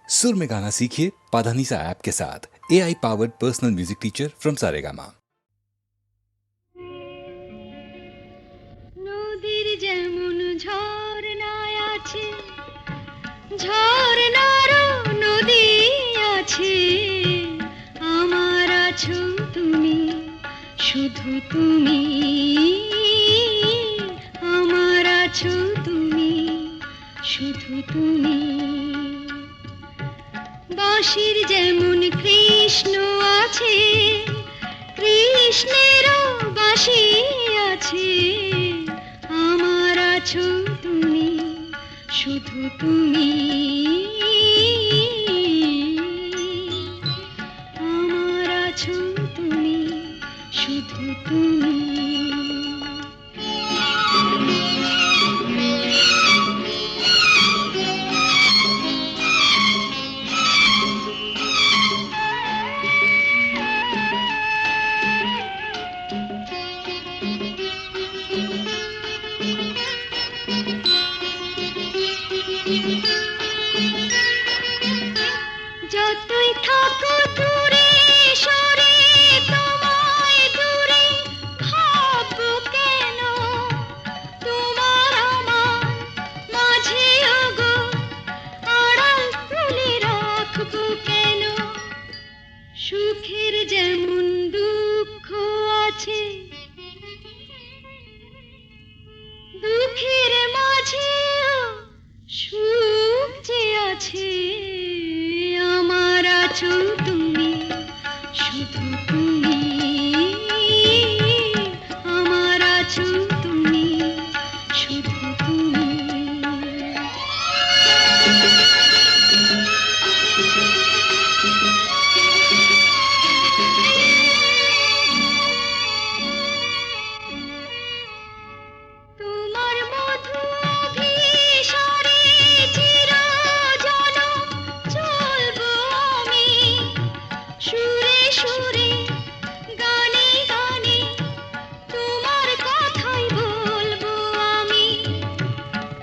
सुर में गाना सीखिए पाधानीसा ऐप के साथ। AI powered personal music teacher from Saregama. নদীর যেমন ঝর্ণায় আছে, ঝর্ণারও নদী আছে, আমার আছো তুমি, শুধু তুমি, আমার আছো তুমি, শুধু তুমি। বাঁশির যেমন কৃষ্ণ আছে, কৃষ্ণেরও বাঁশি আছে, আমার আছো তুমি, শুধু তুমি, আমার আছো তুমি, শুধু তুমি। যতই থাকো দূরে সরে, তোমায় দূরে ভাববো কেন, তোমার আমার মাঝে ওগো আড়াল তুলে রাখবো কেন। সুখের যেমন দুঃখ আছে, দুঃখের মাঝেও সুখ যে আছে, আমার আছো তুমি, শুধু তুমি, আমার আছো তুমি, শুধু তুমি। তোমার মধু অভিসারে চিরজনম চলবো আমি, সুরে সুরে গানে গানে তোমার কথাই বলবো আমি।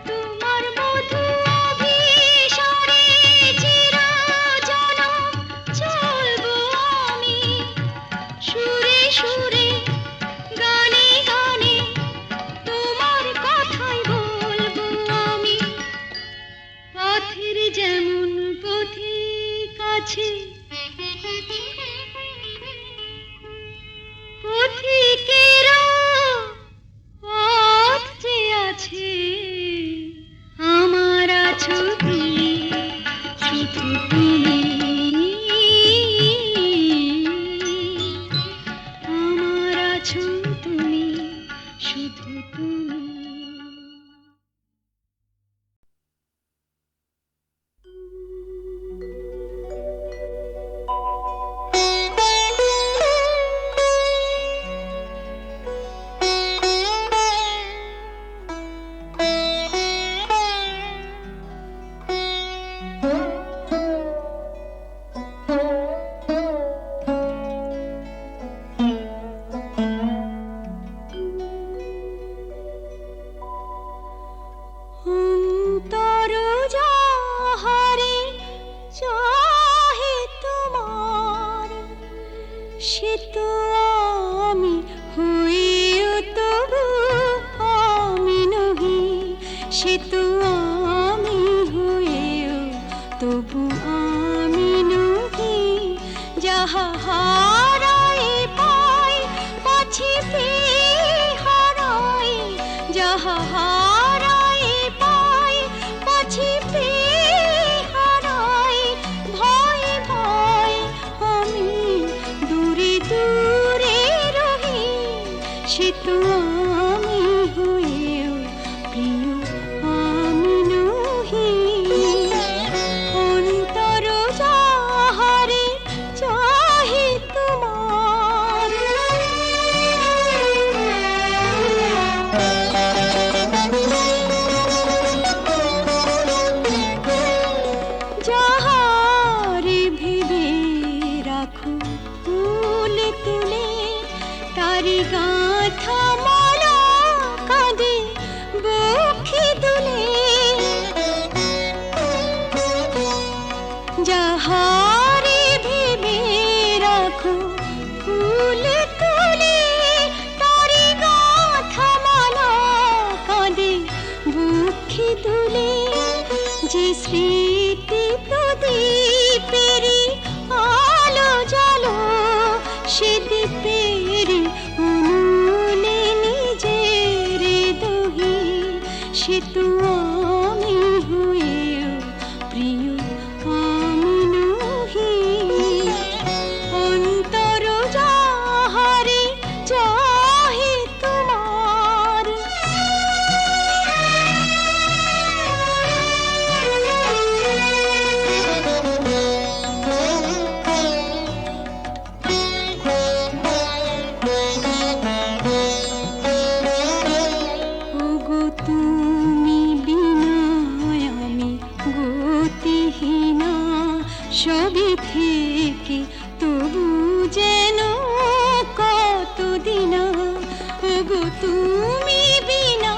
তোমার মধু অভিসারে চিরজনম চলবো আমি, সুরে সুরে গানে গানে তোমার কথাই বলবো আমি। পথের যেমন পথিক আছে, পথিকেরও পথ যে আছে, আমার আছো তুমি, শুধু তুমি, আমার আছো তুমি, শুধু তুমি। অন্তর যাহারে চাহে তোমার, সে তো আমি হইও তবু আমি নহি, সে তো আমি হইও তবু আমি নহি। যাহা হারাই পাই পাছি পেয়ে হারাই, যাহা হারাই পাই পাছি পেয়ে হারাই। ভয় ভয় আমি দূরে দূরে রহি, সে তো আমি হইও প্রিয় আমি নহি। অন্তর যাহারে চাহে তোমার, যাহারে ভেবে রাখো তুলে তুলে, তারি গাঁথা মালা কাঁদে বক্ষে দুলে। যাহারে ভেবে রাখো ফুল তুলে তারি গাঁথা মালা কাঁদে বুকে দুলে যে স্মৃতি প্রদীপেরি আলো জালো সে দ্বীপের উনুনে নিজের দহি সে তো আমি হয়েও প্রিয় আমি নহি অন্তর যাহারে চাহে তোমার ওগো তুমি বিনা আমি গতিহীনা সবই থেকে তবু যেন কতদিন ওগো তুমি বিনা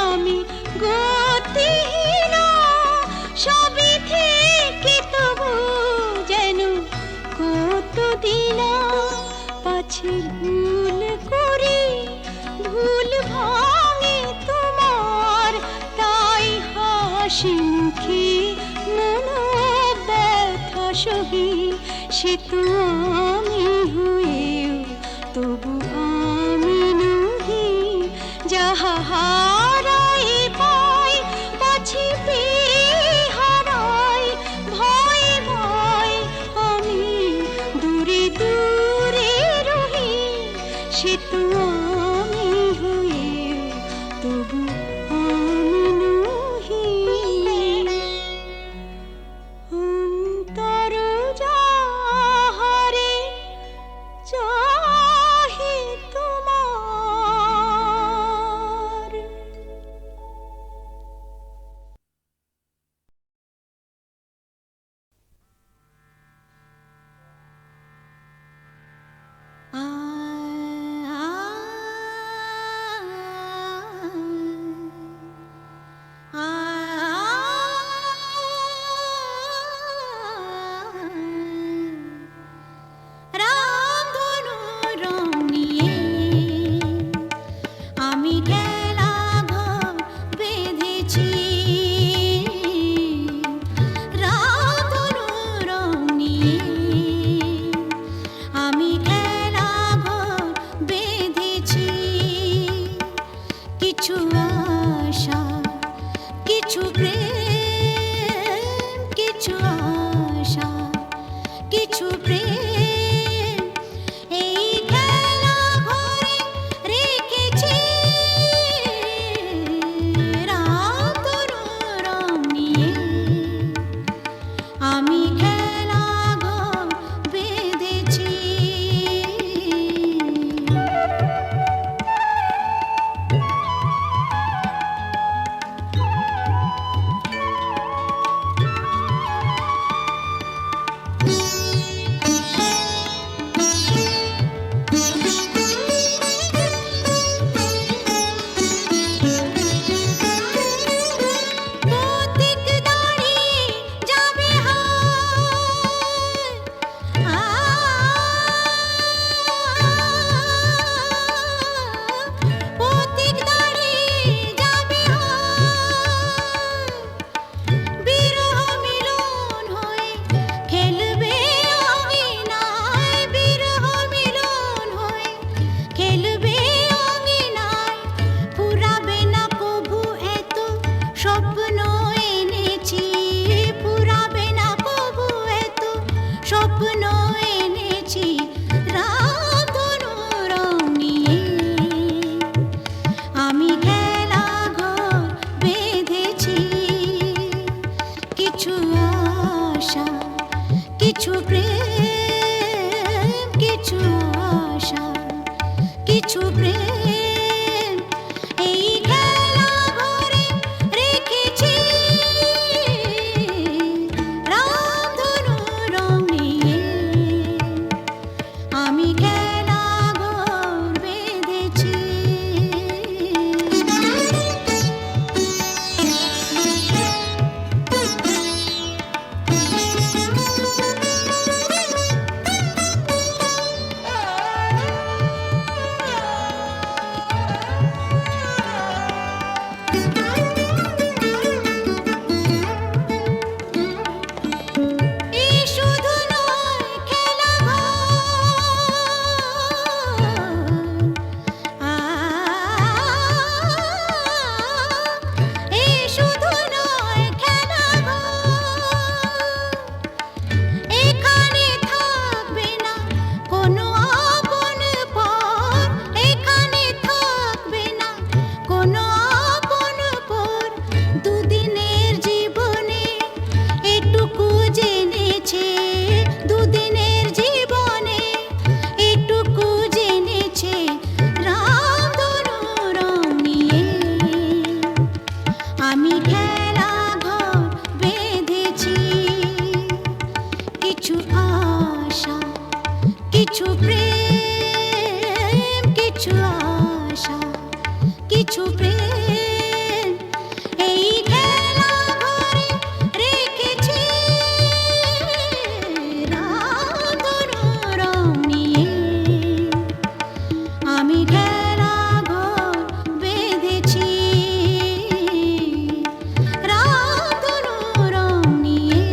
আমি গতিহীনা সবই থেকে তবু যেন কতদিন পাছে ভুল করি ভুল ভাঙে তোমার তাই হাসি মুখে মন ব্যথা সহি সে তো আমি হয়েও তবু আমি নহি যাহা হারাই পাই পাছি পেয়ে হারাই ভয় ভয় আমি দূরে দূরে রহি সে তো আমি হয়েও তবু আমি নহি অন্তর যাহারে চাহে তোমার রামধনু রং নিয়ে আমি খেলা ঘর বেঁধেছি রামধনু রং নিয়ে আমি খেলা ঘর বেঁধেছি কিছু আশা কিছু প্রেম কিছু আশা কিছু প্রেম এই খেলা ঘরে রেখেছি রামধনু রং নিয়ে আমি খেলা ঘর বেঁধেছি কিছু আশা, কিছু প্রেম, কিছু আশা, কিছু প্রেম, এই খেলা ঘরে রেখেছি রাতর রং নিয়ে। আমি খেলা ঘর বেঁধেছি রাতর রং নিয়ে।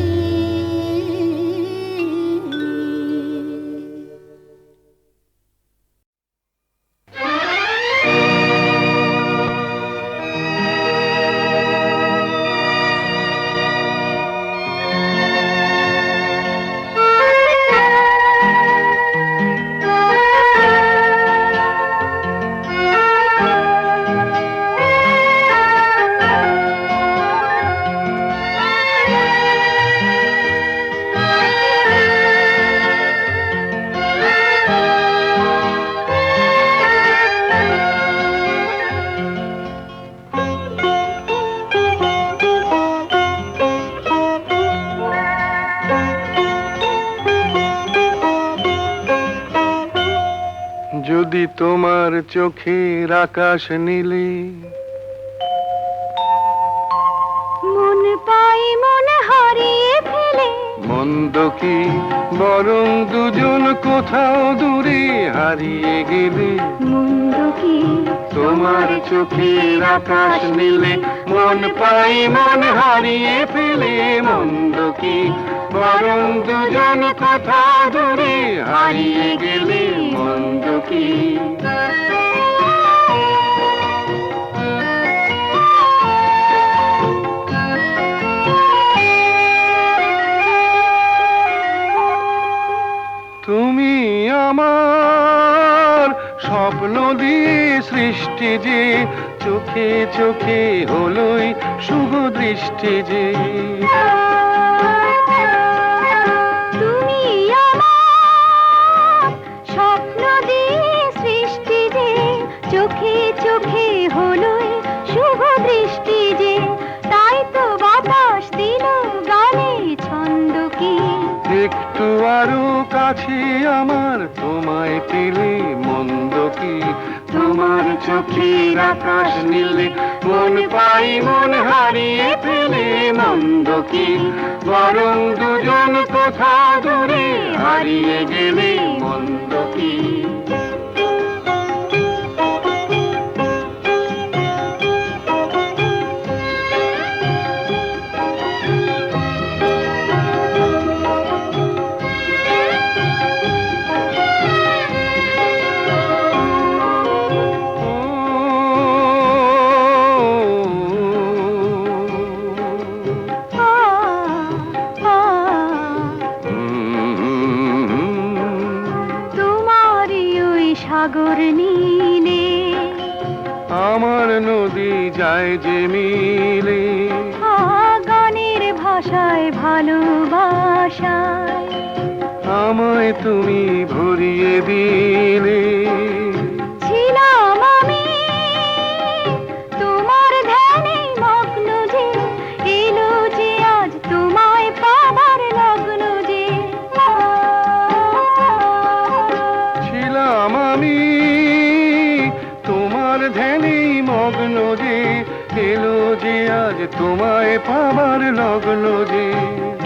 যদি তোমার চোখের আকাশ নীলে মন পাই মন হারিয়ে ফেলে, মন্দ কি বরং দুজন কোথাও দূরে হারিয়ে গেলে। মন্দ কি তোমার চোখের আকাশ নীলে মন পাই মন হারিয়ে ফেলে। মন্দ কি বরং দুজন কোথাও দূরে হারিয়ে গেলে। মন্দ কি তুমি আমার স্বপ্ন দিয়ে সৃষ্টি যে, চোখে চোখে হলোই শুভ দৃষ্টি যে। তুমি আমার স্বপ্ন দিয়ে সৃষ্টি যে, চোখে চোখে হলোই শুভ দৃষ্টি যে। তাই তো বাতাস দিল গানে ছন্দ কি। একটু আরো কাছে আমার তোমায় পেলে। মন্দ কি তোমার চোখের আকাশ নীলে মন পাই মন হারিয়ে ফেলে। মন্দ কি বরং দুজন কোথা দূরে হারিয়ে গেলে। মন্দ কি সাগর নীলে আমার নদী যায় যে মিলে। গানের ভাষায় ভালোবাসায় আমায় তুমি ভরিয়ে দিলে। ছিলাম আমি তোমার ধ্যানে মগ্ন যে, এলো যে আজ তোমায় পাবার লগ্ন যে। ছিলাম আমি তোমার ধ্যানে মগ্ন যে, এলো যে আজ তোমায় পাবার লগ্ন যে।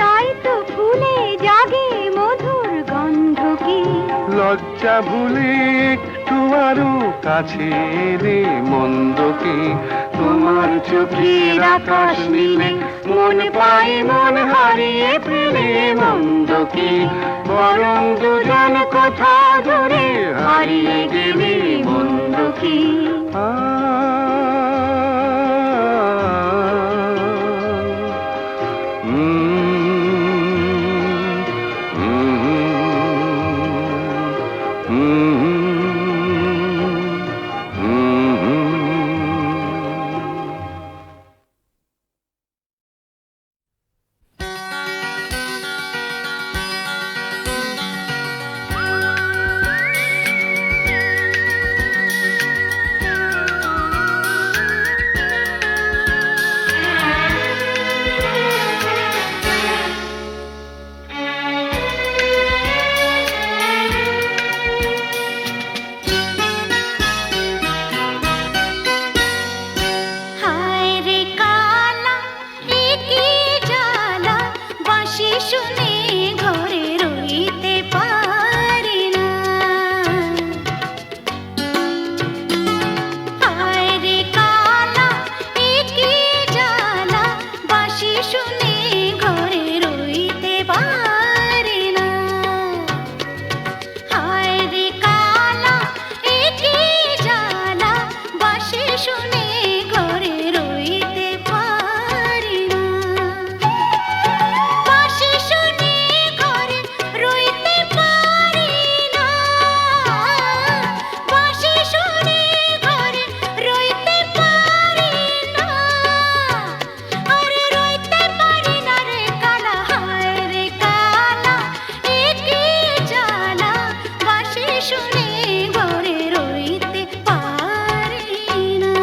তাই তো ফুলে জাগে মধুর গন্ধ কি। লজ্জা ভুলে একটু আরো কাছে এলে। মন্দ কি তোমার চোখের আকাশ নীলে মন পাই মন হারিয়ে ফেলে। মন্দ কি বরং দুজন কোথা দূরে হারিয়ে গেলে। মন্দ কি বাঁশি শুনে ঘরে রইতে পারি না। হায় রে কালা এ কি জ্বালা, বাঁশি শুনে ঘরে রইতে পারি না। হায় রে কালা এ কি জ্বালা, বাঁশি শুনে ঘরে রইতে পারি না। বাঁশি শুনে ঘরে রইতে পারি না। বাঁশি শুনে ঘরে রইতে পারি না। আরে রইতে পারি না রে কালা, হায় রে কালা এ কি জ্বালা, বাঁশি শুনে ঘরে রইতে পারি না।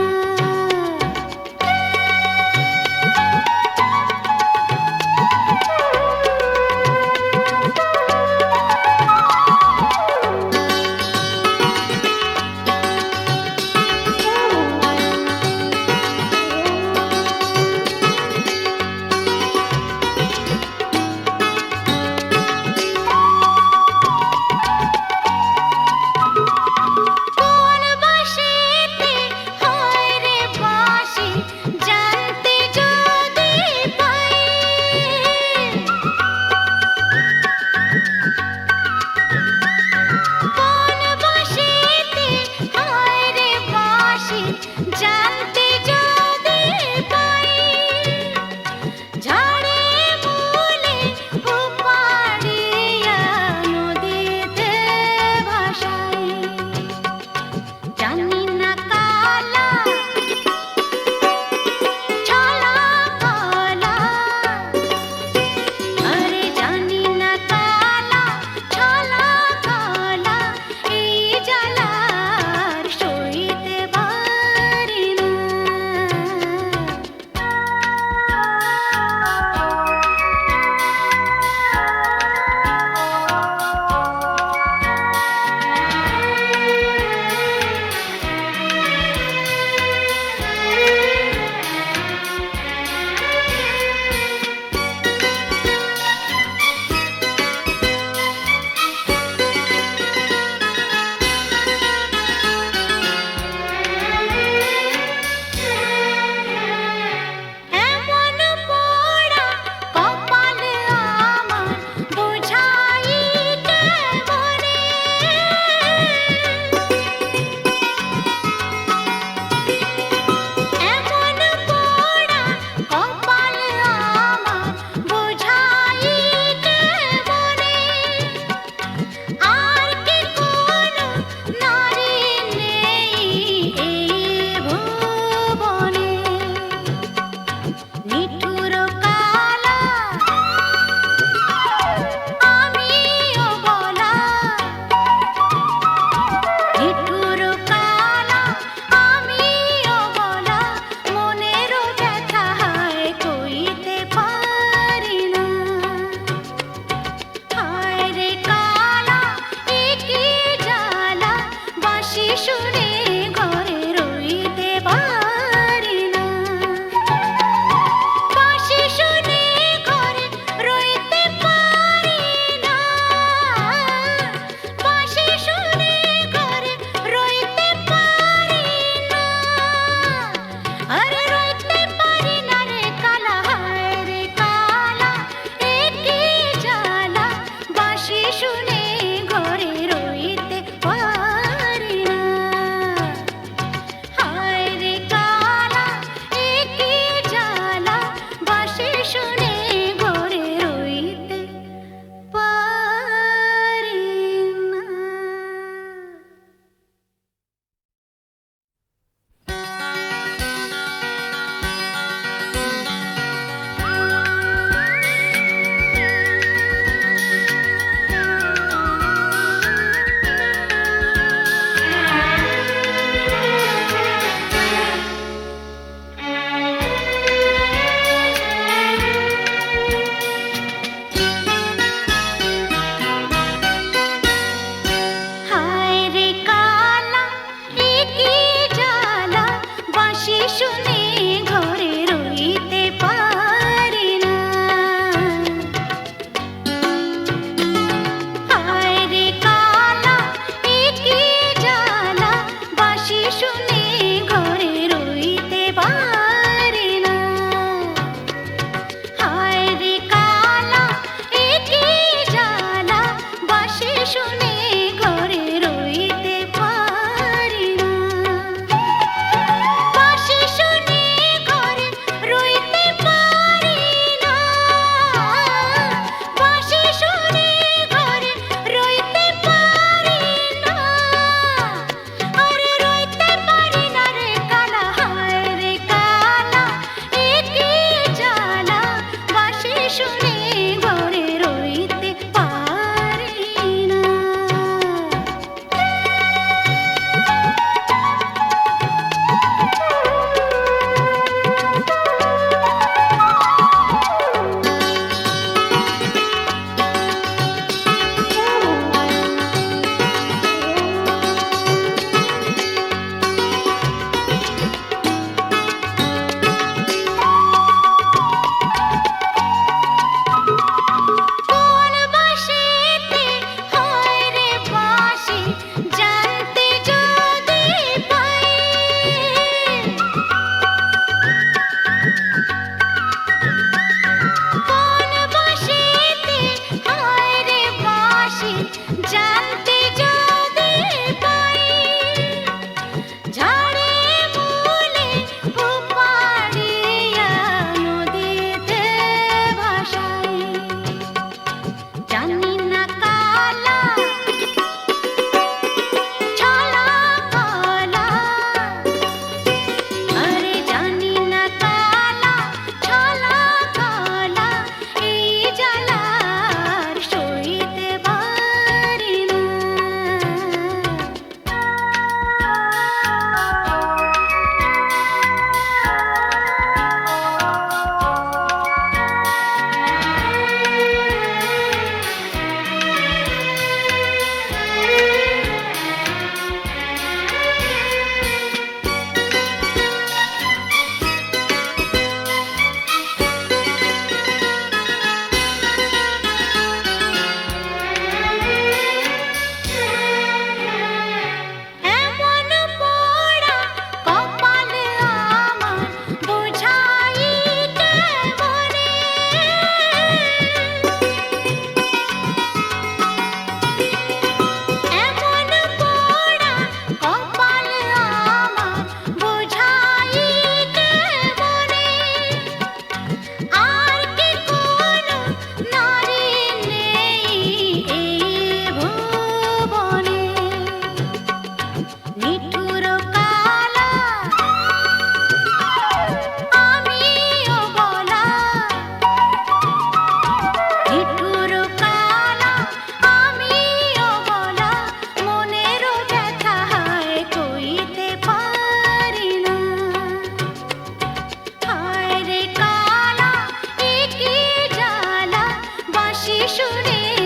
সুরে